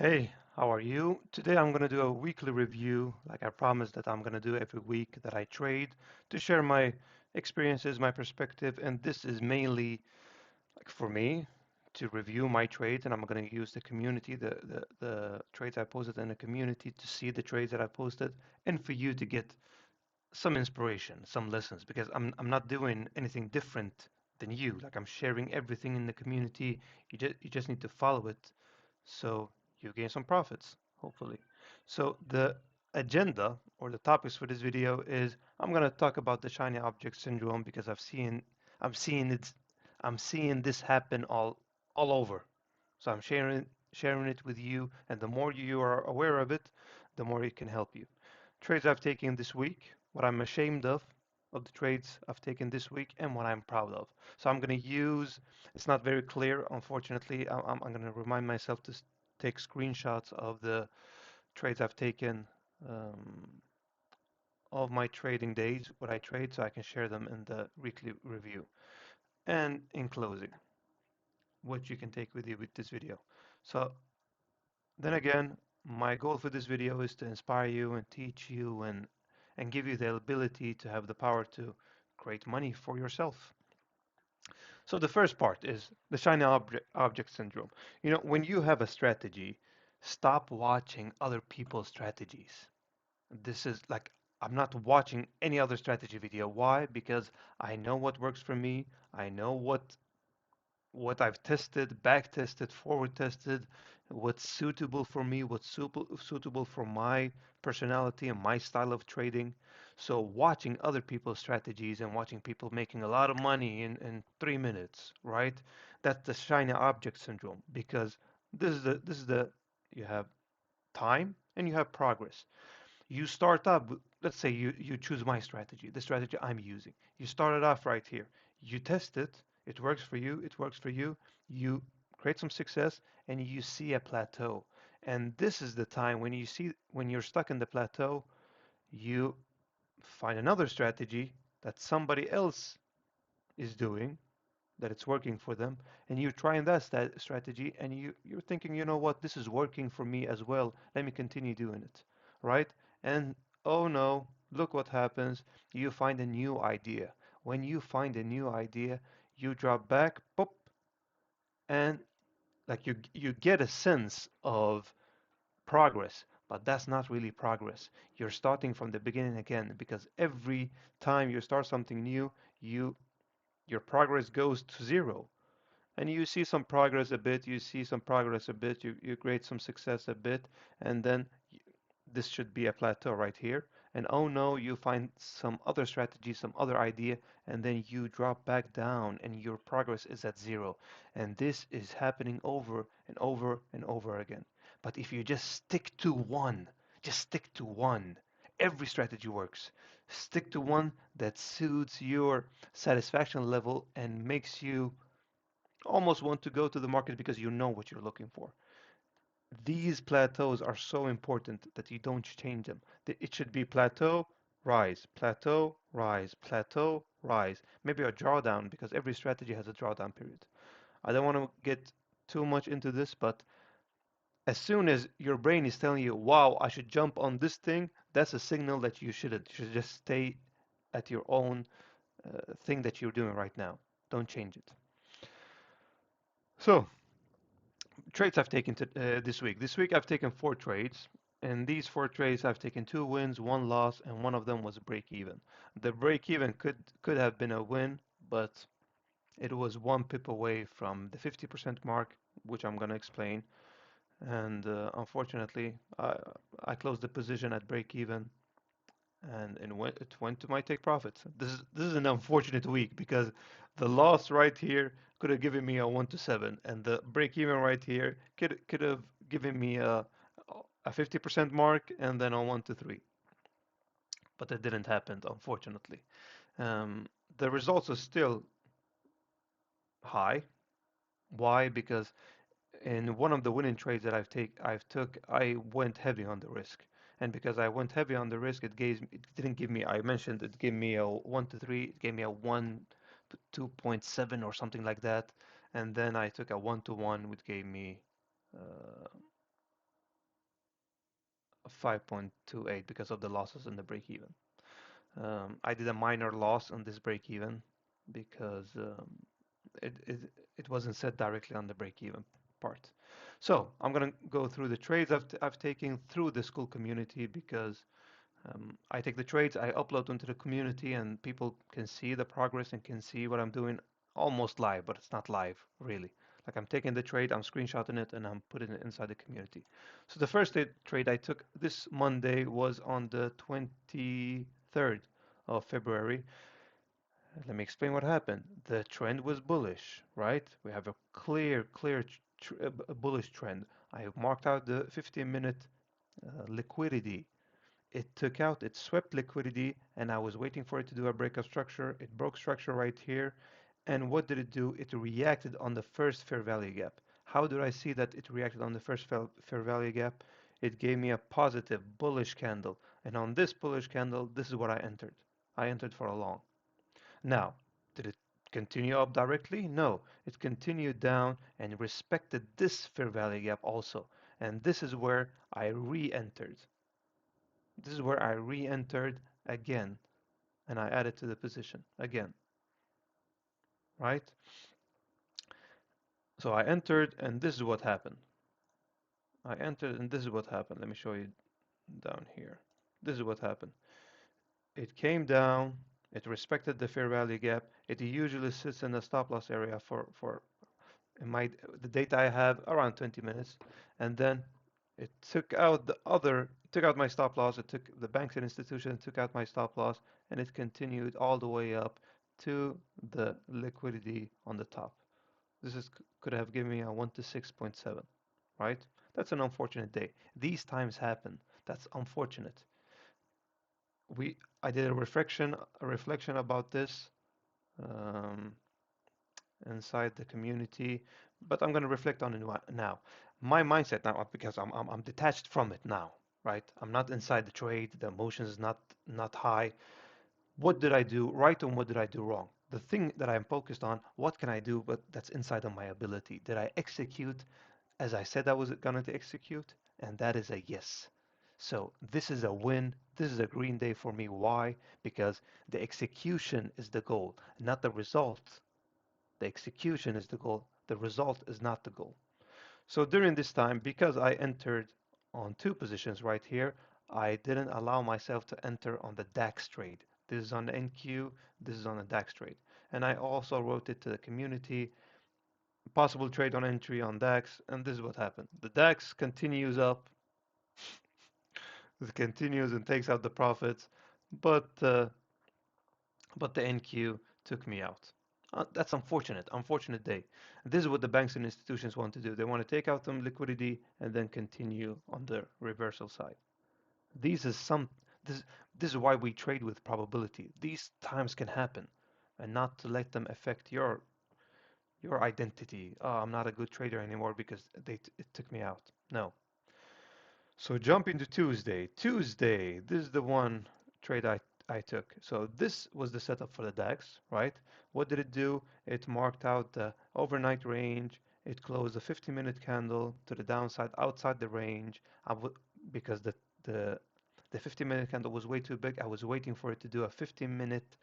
Hey, how are you? Today I'm going to do a weekly review, like I promised that I'm going to do every week that I trade, to share my experiences, my perspective, and this is mainly like for me to review my trades, and I'm going to use the community, the trades I posted in the community to see the trades that I posted, and for you to get some inspiration, some lessons, because I'm not doing anything different than you. Like I'm sharing everything in the community. You just need to follow it so you gain some profits, hopefully. So the agenda or the topics for this video is I'm gonna talk about the shiny object syndrome because I'm seeing it I'm seeing this happen all over. So I'm sharing it with you, and the more you are aware of it, the more it can help you. Trades I've taken this week, what I'm ashamed of the trades I've taken this week, and what I'm proud of. So I'm going to use, it's not very clear, unfortunately. I'm going to remind myself to take screenshots of the trades I've taken um, of my trading days, what I trade, so I can share them in the weekly review. And in closing, what you can take with you with this video. So then again, my goal for this video is to inspire you and teach you and give you the ability to have the power to create money for yourself. So the first part is the shiny object syndrome. You know, when you have a strategy, stop watching other people's strategies. This is like I'm not watching any other strategy video. Why? Because I know what works for me. I know what I've tested, back tested, forward tested, what's suitable for me, what's suitable for my personality and my style of trading. So watching other people's strategies and watching people making a lot of money in 3 minutes, right? That's the shiny object syndrome because this is the you have time and you have progress. You start up, let's say you choose my strategy, the strategy I'm using. You start it off right here. You test it, it works for you, it works for you. You create some success and you see a plateau. And this is the time when you're stuck in the plateau, you find another strategy that somebody else is doing, that it's working for them, and you're trying that strategy and you're thinking, you know what, this is working for me as well. Let me continue doing it, right? And oh no, look what happens. You find a new idea. When you find a new idea, you drop back, pop, and like you get a sense of progress, but that's not really progress. You're starting from the beginning again because every time you start something new, you your progress goes to zero. And you see some progress a bit, you see some progress a bit, you create some success a bit, and then this should be a plateau right here. And oh no, you find some other strategy, some other idea, and then you drop back down and your progress is at zero. And this is happening over and over and over again. But if you just stick to one, just stick to one, every strategy works. Stick to one that suits your satisfaction level and makes you almost want to go to the market because you know what you're looking for. These plateaus are so important that you don't change them. It should be plateau, rise, plateau, rise, plateau, rise. Maybe a drawdown because every strategy has a drawdown period. I don't want to get too much into this, but as soon as your brain is telling you, wow, I should jump on this thing, that's a signal that you shouldn't. You should just stay at your own thing that you're doing right now. Don't change it. So, trades I've taken this week. This week I've taken 4 trades. And these 4 trades, I've taken 2 wins, 1 loss, and one of them was a break even. The break even could have been a win, but it was 1 pip away from the 50% mark, which I'm gonna explain. And unfortunately, I closed the position at break even, and it went to my take profits. This is an unfortunate week because the loss right here could have given me a 1 to 7, and the break even right here could have given me a 50% mark and then a 1 to 3. But it didn't happen, unfortunately. Um, the results are still high. Why? Because in one of the winning trades that I went heavy on the risk. And because I went heavy on the risk, it didn't give me, I mentioned it gave me a 1 to 3, it gave me a 1 to 2.7 or something like that. And then I took a 1 to 1, which gave me uh, 5.28 because of the losses in the break even. I did a minor loss on this break even because it, it, it wasn't set directly on the break even part. So I'm going to go through the trades I've taken through the Skool community because I take the trades, I upload them to the community, and people can see the progress and can see what I'm doing almost live, but it's not live really. Like I'm taking the trade, I'm screenshotting it, and I'm putting it inside the community. So the first trade I took this Monday was on the 23rd of February. Let me explain what happened. The trend was bullish, right? We have a clear bullish trend. I have marked out the 15-minute liquidity. It swept liquidity, and I was waiting for it to do a break of structure. It broke structure right here. And what did it do? It reacted on the first fair value gap. How did I see that it reacted on the first fair value gap? It gave me a positive bullish candle. And on this bullish candle, this is what I entered. I entered for a long. Now, did it continue up directly? No, it continued down and respected this fair value gap also. And this is where I re-entered. This is where I re-entered again and I added to the position again, right? So I entered and this is what happened. I entered and this is what happened. Let me show you down here. This is what happened. It came down, it respected the fair value gap. It usually sits in the stop loss area for in my the data I have around 20 minutes, and then it took out my stop loss. It took the banks and institutions took out my stop loss, and it continued all the way up to the liquidity on the top. This is could have given me a 1 to 6.7, right? That's an unfortunate day. These times happen. That's unfortunate. We I did a reflection about this. Um, inside the community, but I'm going to reflect on it now. My mindset now, because I'm detached from it now, right? I'm not inside the trade. The emotions is not high. What did I do right and what did I do wrong? The thing that I'm focused on, what can I do, but that's inside of my ability. Did I execute as I said I was going to execute? And that is a yes. So this is a win. This is a green day for me. Why? Because the execution is the goal, not the result. The execution is the goal. The result is not the goal. So during this time, because I entered on two positions right here, I didn't allow myself to enter on the DAX trade. This is on the NQ, this is on the DAX trade. And I also wrote it to the community, possible trade on entry on DAX, and this is what happened. The DAX continues up, it continues and takes out the profits, but uh, but the NQ took me out. That's unfortunate day. This is what the banks and institutions want to do. They want to take out some liquidity and then continue on the reversal side. These is some this this is why we trade with probability. These times can happen, and not to let them affect your identity. Oh, I'm not a good trader anymore because it took me out. No. So jump into Tuesday. Tuesday, this is the one trade I took. So this was the setup for the DAX, right? What did it do? It marked out the overnight range. It closed a 50-minute candle to the downside outside the range. Because the the 50-minute candle was way too big. I was waiting for it to do a 15-minute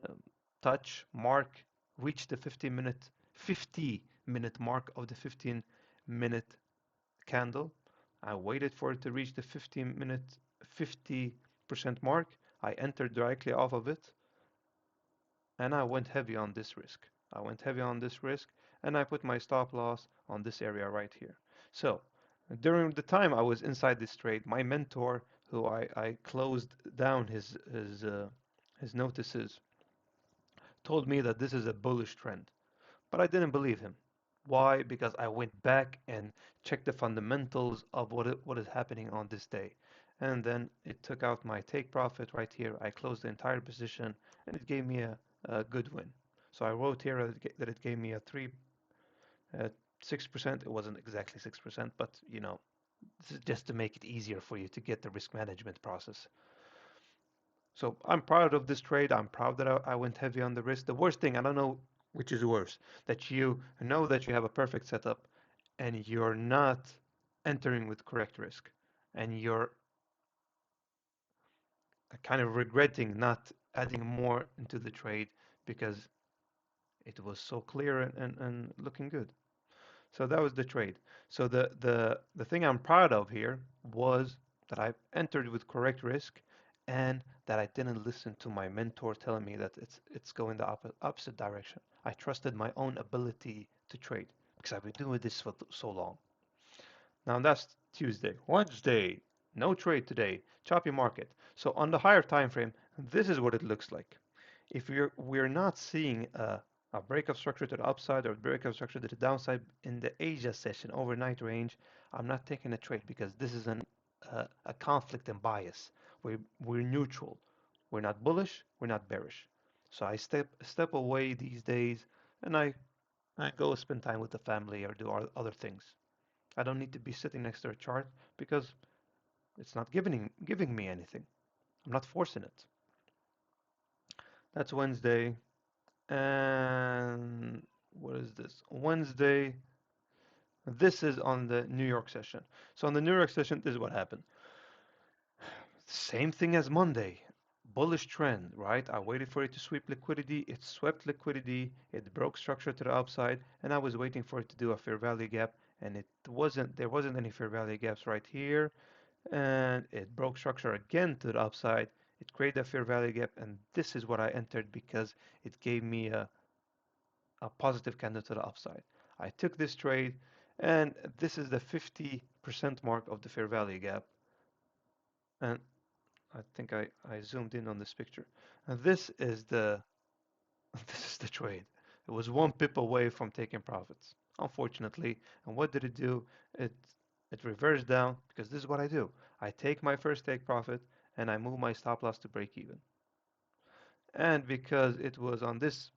um, touch mark, reach the 50-minute mark of the 15-minute candle. I waited for it to reach the 15-minute 50% mark. I entered directly off of it and I went heavy on this risk. I went heavy on this risk and I put my stop loss on this area right here. So during the time I was inside this trade, my mentor, who I closed down his notices, told me that this is a bullish trend. But I didn't believe him. Why? Because I went back and checked the fundamentals of what is happening on this day. And then it took out my take profit right here. I closed the entire position and it gave me a good win. So I wrote here that it gave me a 6%. It wasn't exactly 6%, but this is just to make it easier for you to get the risk management process. So I'm proud of this trade. I'm proud that I went heavy on the risk. The worst thing, I don't know which is worse, that you know that you have a perfect setup and you're not entering with correct risk and you're kind of regretting not adding more into the trade because it was so clear and looking good. So that was the trade. So the thing I'm proud of here was that I entered with correct risk and that I didn't listen to my mentor telling me that it's going the opposite direction. I trusted my own ability to trade because I've been doing this for so long. Now that's Tuesday. Wednesday, no trade today. Choppy market. So on the higher time frame, this is what it looks like. If we're not seeing a breakout structure to the upside or a breakout structure to the downside in the Asia session overnight range, I'm not taking a trade because this is a conflict and bias. We're neutral. We're not bullish. We're not bearish. So I step away these days and I go spend time with the family or do other things. I don't need to be sitting next to a chart because it's not giving me anything. I'm not forcing it. That's Wednesday. And what is this? Wednesday. This is on the New York session. So on the New York session, this is what happened. Same thing as Monday. Bullish trend, right? I waited for it to sweep liquidity. It swept liquidity. It broke structure to the upside, and I was waiting for it to do a fair value gap, and there wasn't any fair value gaps right here, and it broke structure again to the upside. It created a fair value gap, and this is what I entered because it gave me a positive candle to the upside. I took this trade, and this is the 50% mark of the fair value gap. And I think I zoomed in on this picture. And this is the this is the trade. It was one pip away from taking profits, unfortunately. And what did it do? It it reversed down because this is what I do. I take my first take profit and I move my stop loss to break even. And because it was on this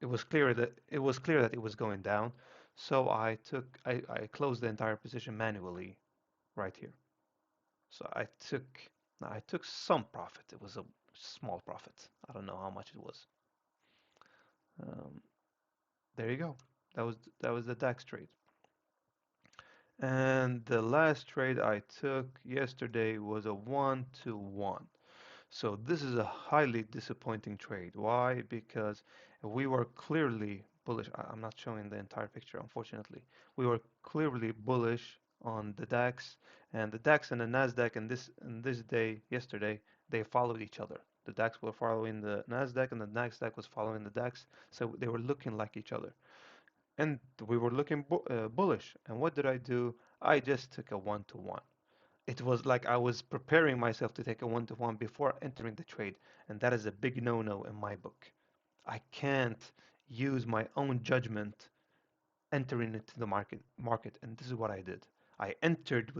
it was clear that it was going down. So I closed the entire position manually right here. So I took some profit. It was a small profit. I don't know how much it was. Um, there you go. That was the DAX trade. And the last trade I took yesterday was a 1-to-1. So this is a highly disappointing trade. Why? Because we were clearly bullish. I'm not showing the entire picture, unfortunately. We were clearly bullish on the DAX, and the DAX and the Nasdaq in this day yesterday they followed each other. The DAX were following the Nasdaq, and the Nasdaq was following the DAX, so they were looking like each other. And we were looking bullish. And what did I do? I just took a one-to-one. It was like I was preparing myself to take a one-to-one before entering the trade, and that is a big no-no in my book. I can't use my own judgment entering into the market, and this is what I did. I entered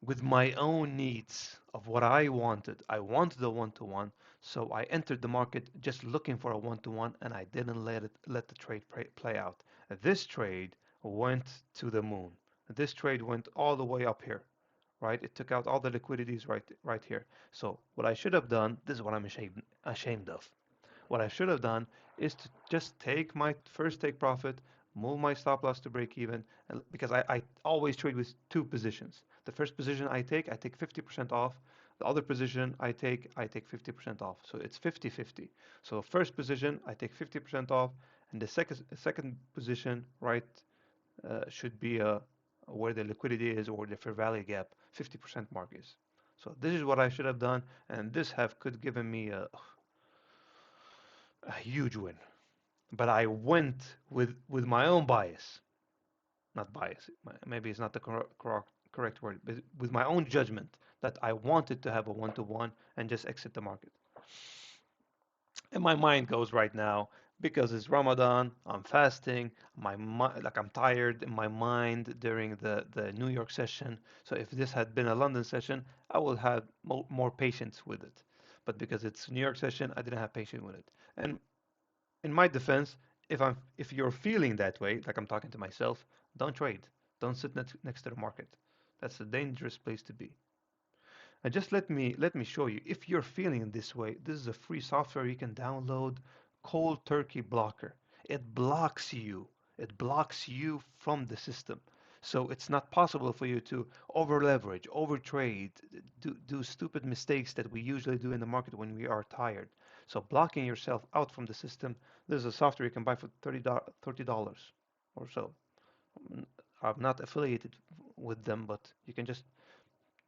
with my own needs of what I wanted. I wanted a one-to-one, so I entered the market just looking for a one-to-one, and I didn't let the trade play out. This trade went to the moon. This trade went all the way up here, right? It took out all the liquidities right here. So what I should have done, this is what I'm ashamed of. What I should have done is to just take my first take profit, move my stop loss to break even, and because I always trade with two positions. The first position I take 50% off. The other position I take 50% off. So it's 50-50. So first position, I take 50% off, and the second position, right, should be where the liquidity is or the fair value gap, 50% mark is. So this is what I should have done, and this have could given me a huge win. But I went with my own bias, not bias. Maybe it's not the correct word, but with my own judgment that I wanted to have a one-to-one and just exit the market. And my mind goes right now because it's Ramadan. I'm fasting. Like I'm tired in my mind during the New York session. So if this had been a London session, I would have more patience with it. But because it's New York session, I didn't have patience with it. And in my defense, if you're feeling that way, like I'm talking to myself, don't trade. Don't sit next to the market. That's a dangerous place to be. And just let me show you. If you're feeling this way, this is a free software you can download, Cold Turkey Blocker. It blocks you. It blocks you from the system. So it's not possible for you to over leverage, over trade, do stupid mistakes that we usually do in the market when we are tired. So blocking yourself out from the system, there's a software you can buy for $30 or so. Mm, I'm not affiliated with them, but you can just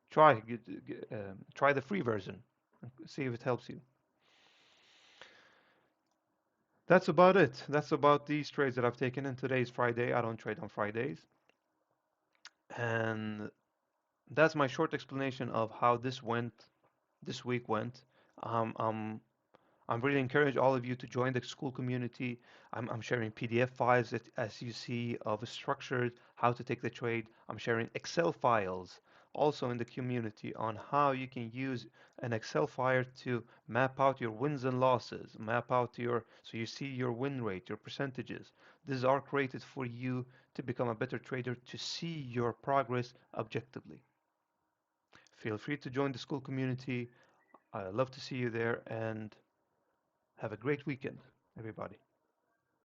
try the free version and see if it helps you. That's about it. That's about these trades that I've taken. And today's Friday. I don't trade on Fridays. And that's my short explanation of how this week went. Um, um, I'm really encourage all of you to join the school community. I'm sharing PDF files that, as you see, of structured how to take the trade. I'm sharing Excel files also in the community on how you can use an Excel file to map out your wins and losses, map out so you see your win rate, your percentages. These are created for you to become a better trader, to see your progress objectively. Feel free to join the school community. I love to see you there, and have a great weekend, everybody.